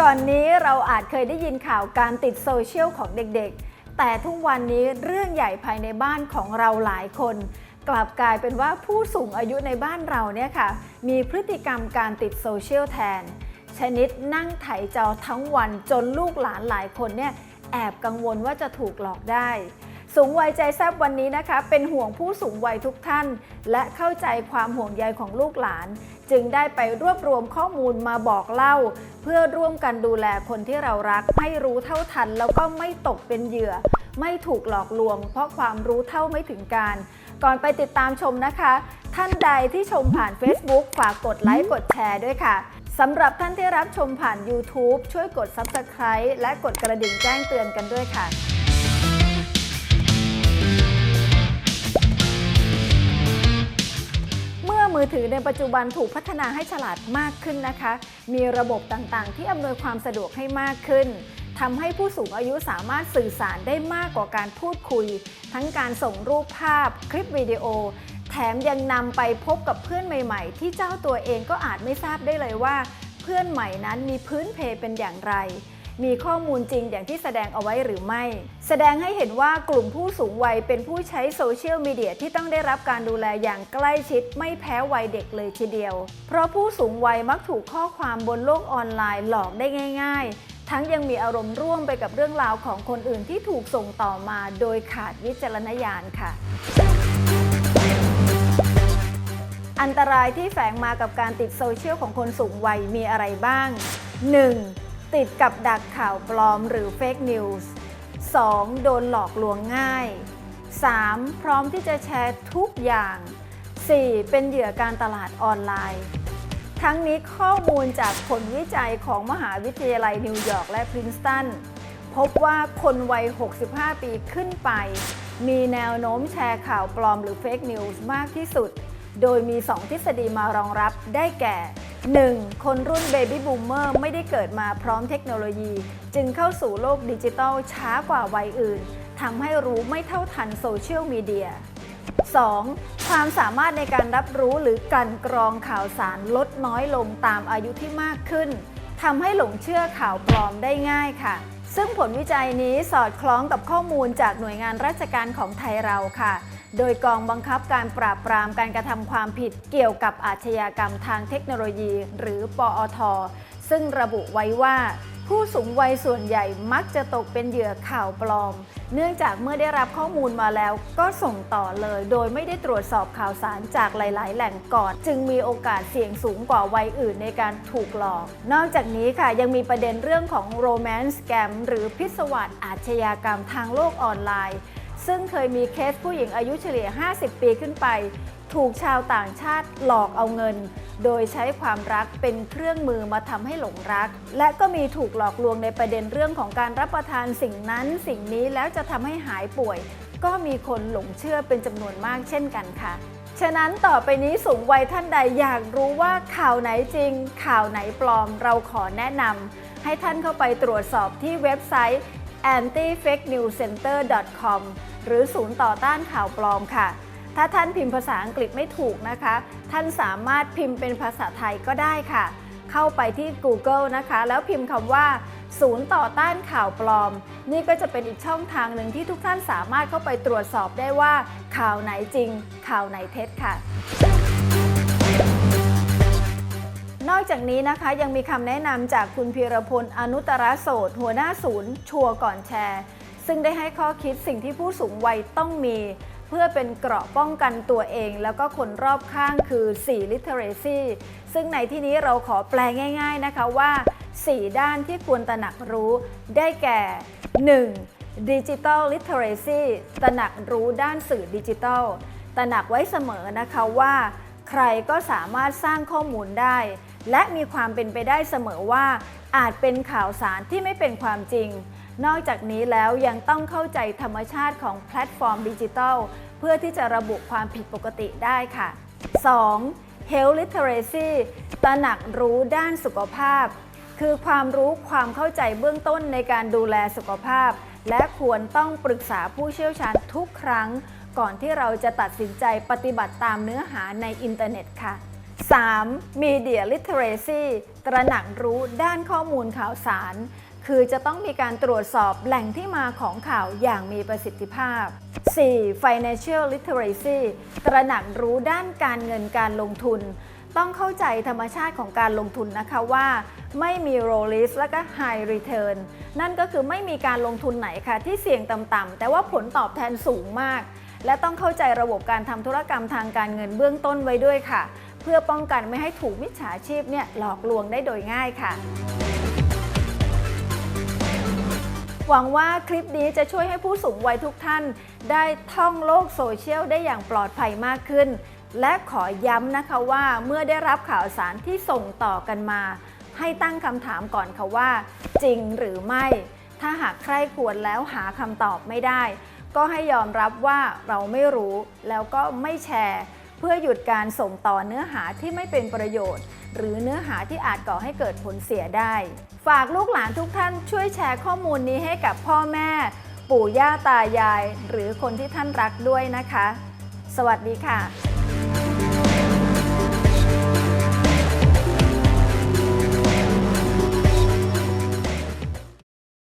ก่อนนี้เราอาจเคยได้ยินข่าวการติดโซเชียลของเด็กๆแต่ทุกวันนี้เรื่องใหญ่ภายในบ้านของเราหลายคนกลับกลายเป็นว่าผู้สูงอายุในบ้านเราเนี่ยค่ะมีพฤติกรรมการติดโซเชียลแทนชนิดนั่งไถจอทั้งวันจนลูกหลานหลายคนเนี่ยแอบกังวลว่าจะถูกหลอกได้สูงวัยใจแซ่บวันนี้นะคะเป็นห่วงผู้สูงวัยทุกท่านและเข้าใจความห่วงใยของลูกหลานจึงได้ไปรวบรวมข้อมูลมาบอกเล่าเพื่อร่วมกันดูแลคนที่เรารักให้รู้เท่าทันแล้วก็ไม่ตกเป็นเหยื่อไม่ถูกหลอกลวงเพราะความรู้เท่าไม่ถึงการก่อนไปติดตามชมนะคะท่านใดที่ชมผ่าน Facebook ฝากกดไลค์กดแชร์ด้วยค่ะสำหรับท่านที่รับชมผ่าน YouTube ช่วยกด Subscribe และกดกระดิ่งแจ้งเตือนกันด้วยค่ะมือถือในปัจจุบันถูกพัฒนาให้ฉลาดมากขึ้นนะคะมีระบบต่างๆที่อำนวยความสะดวกให้มากขึ้นทำให้ผู้สูงอายุสามารถสื่อสารได้มากกว่าการพูดคุยทั้งการส่งรูปภาพคลิปวิดีโอแถมยังนำไปพบกับเพื่อนใหม่ๆที่เจ้าตัวเองก็อาจไม่ทราบได้เลยว่าเพื่อนใหม่นั้นมีพื้นเพเป็นอย่างไรมีข้อมูลจริงอย่างที่แสดงเอาไว้หรือไม่แสดงให้เห็นว่ากลุ่มผู้สูงวัยเป็นผู้ใช้โซเชียลมีเดียที่ต้องได้รับการดูแลอย่างใกล้ชิดไม่แพ้วัยเด็กเลยทีเดียวเพราะผู้สูงวัยมักถูกข้อความบนโลกออนไลน์หลอกได้ง่ายๆทั้งยังมีอารมณ์ร่วมไปกับเรื่องราวของคนอื่นที่ถูกส่งต่อมาโดยขาดวิจารณญาณค่ะอันตรายที่แฝงมากับการติดโซเชียลของคนสูงวัยมีอะไรบ้าง 1. ติดกับดักข่าวปลอมหรือเฟกนิวส์ 2. โดนหลอกลวงง่าย 3. พร้อมที่จะแชร์ทุกอย่าง 4. เป็นเหยื่อการตลาดออนไลน์ทั้งนี้ข้อมูลจากผลวิจัยของมหาวิทยาลัยนิวยอร์กและพรินสตันพบว่าคนวัย 65 ปีขึ้นไปมีแนวโน้มแชร์ข่าวปลอมหรือเฟกนิวส์มากที่สุดโดยมี 2 ทฤษฎีมารองรับได้แก่ 1. คนรุ่นเบบี้บูมเมอร์ไม่ได้เกิดมาพร้อมเทคโนโลยีจึงเข้าสู่โลกดิจิทัลช้ากว่าวัยอื่นทำให้รู้ไม่เท่าทันโซเชียลมีเดีย 2. ความสามารถในการรับรู้หรือกลั่นกรองข่าวสารลดน้อยลงตามอายุที่มากขึ้นทำให้หลงเชื่อข่าวปลอมได้ง่ายค่ะซึ่งผลวิจัยนี้สอดคล้องกับข้อมูลจากหน่วยงานราชการของไทยเราค่ะโดยกองบังคับการปราบปรามการกระทำความผิดเกี่ยวกับอาชญากรรมทางเทคโนโลยีหรือปอท.ซึ่งระบุไว้ว่าผู้สูงวัยส่วนใหญ่มักจะตกเป็นเหยื่อข่าวปลอมเนื่องจากเมื่อได้รับข้อมูลมาแล้วก็ส่งต่อเลยโดยไม่ได้ตรวจสอบข่าวสารจากหลายๆแหล่งก่อนจึงมีโอกาสเสี่ยงสูงกว่าวัยอื่นในการถูกหลอกนอกจากนี้ค่ะยังมีประเด็นเรื่องของโรแมนต์สแกมหรือพิศวาสอาชญากรรมทางโลกออนไลน์ซึ่งเคยมีเคสผู้หญิงอายุเฉลี่ย 50 ปีขึ้นไปถูกชาวต่างชาติหลอกเอาเงินโดยใช้ความรักเป็นเครื่องมือมาทำให้หลงรักและก็มีถูกหลอกลวงในประเด็นเรื่องของการรับประทานสิ่งนั้นสิ่งนี้แล้วจะทำให้หายป่วยก็มีคนหลงเชื่อเป็นจำนวนมากเช่นกันค่ะฉะนั้นต่อไปนี้สูงวัยท่านใดอยากรู้ว่าข่าวไหนจริงข่าวไหนปลอมเราขอแนะนำให้ท่านเข้าไปตรวจสอบที่เว็บไซต์ antifakenewscenter.com หรือศูนย์ต่อต้านข่าวปลอมค่ะถ้าท่านพิมพ์ภาษาอังกฤษไม่ถูกนะคะท่านสามารถพิมพ์เป็นภาษาไทยก็ได้ค่ะเข้าไปที่ Google นะคะแล้วพิมพ์คำว่าศูนย์ต่อต้านข่าวปลอมนี่ก็จะเป็นอีกช่องทางหนึ่งที่ทุกท่านสามารถเข้าไปตรวจสอบได้ว่าข่าวไหนจริงข่าวไหนเท็จค่ะนอกจากนี้นะคะยังมีคำแนะนำจากคุณพีรพลอนุตรโสดหัวหน้าศูนย์ชัวร์ก่อนแชร์ซึ่งได้ให้ข้อคิดสิ่งที่ผู้สูงวัยต้องมีเพื่อเป็นเกราะป้องกันตัวเองแล้วก็คนรอบข้างคือ4 literacy ซึ่งในที่นี้เราขอแปลง่ายๆนะคะว่า4ด้านที่ควรตระหนักรู้ได้แก่ 1. Digital Literacy ตระหนักรู้ด้านสื่อดิจิทัลตระหนักไว้เสมอนะคะว่าใครก็สามารถสร้างข้อมูลได้และมีความเป็นไปได้เสมอว่าอาจเป็นข่าวสารที่ไม่เป็นความจริงนอกจากนี้แล้วยังต้องเข้าใจธรรมชาติของแพลตฟอร์มดิจิทัลเพื่อที่จะระบุความผิดปกติได้ค่ะ 2. Health Literacy ตระหนักรู้ด้านสุขภาพคือความรู้ความเข้าใจเบื้องต้นในการดูแลสุขภาพและควรต้องปรึกษาผู้เชี่ยวชาญทุกครั้งก่อนที่เราจะตัดสินใจปฏิบัติตามเนื้อหาในอินเทอร์เน็ตค่ะ 3. Media Literacy ตระหนักรู้ด้านข้อมูลข่าวสาร คือจะต้องมีการตรวจสอบแหล่งที่มาของข่าวอย่างมีประสิทธิภาพ 4. Financial Literacy ตระหนักรู้ด้านการเงินการลงทุน ต้องเข้าใจธรรมชาติของการลงทุนนะคะว่าไม่มี low risk และก็ high return นั่นก็คือไม่มีการลงทุนไหนค่ะที่เสี่ยงต่ำๆแต่ว่าผลตอบแทนสูงมาก และต้องเข้าใจระบบการทำธุรกรรมทางการเงินเบื้องต้นไว้ด้วยค่ะเพื่อป้องกันไม่ให้ถูกมิจฉาชีพหลอกลวงได้โดยง่ายค่ะหวังว่าคลิปนี้จะช่วยให้ผู้สูงวัยทุกท่านได้ท่องโลกโซเชียลได้อย่างปลอดภัยมากขึ้นและขอย้ำนะคะว่าเมื่อได้รับข่าวสารที่ส่งต่อกันมาให้ตั้งคำถามก่อนค่ะว่าจริงหรือไม่ถ้าหากใคร่ครวญแล้วหาคำตอบไม่ได้ก็ให้ยอมรับว่าเราไม่รู้แล้วก็ไม่แชร์เพื่อหยุดการส่งต่อเนื้อหาที่ไม่เป็นประโยชน์หรือเนื้อหาที่อาจก่อให้เกิดผลเสียได้ฝากลูกหลานทุกท่านช่วยแชร์ข้อมูลนี้ให้กับพ่อแม่ปู่ย่าตายายหรือคนที่ท่านรักด้วยนะคะสวัสดีค่ะ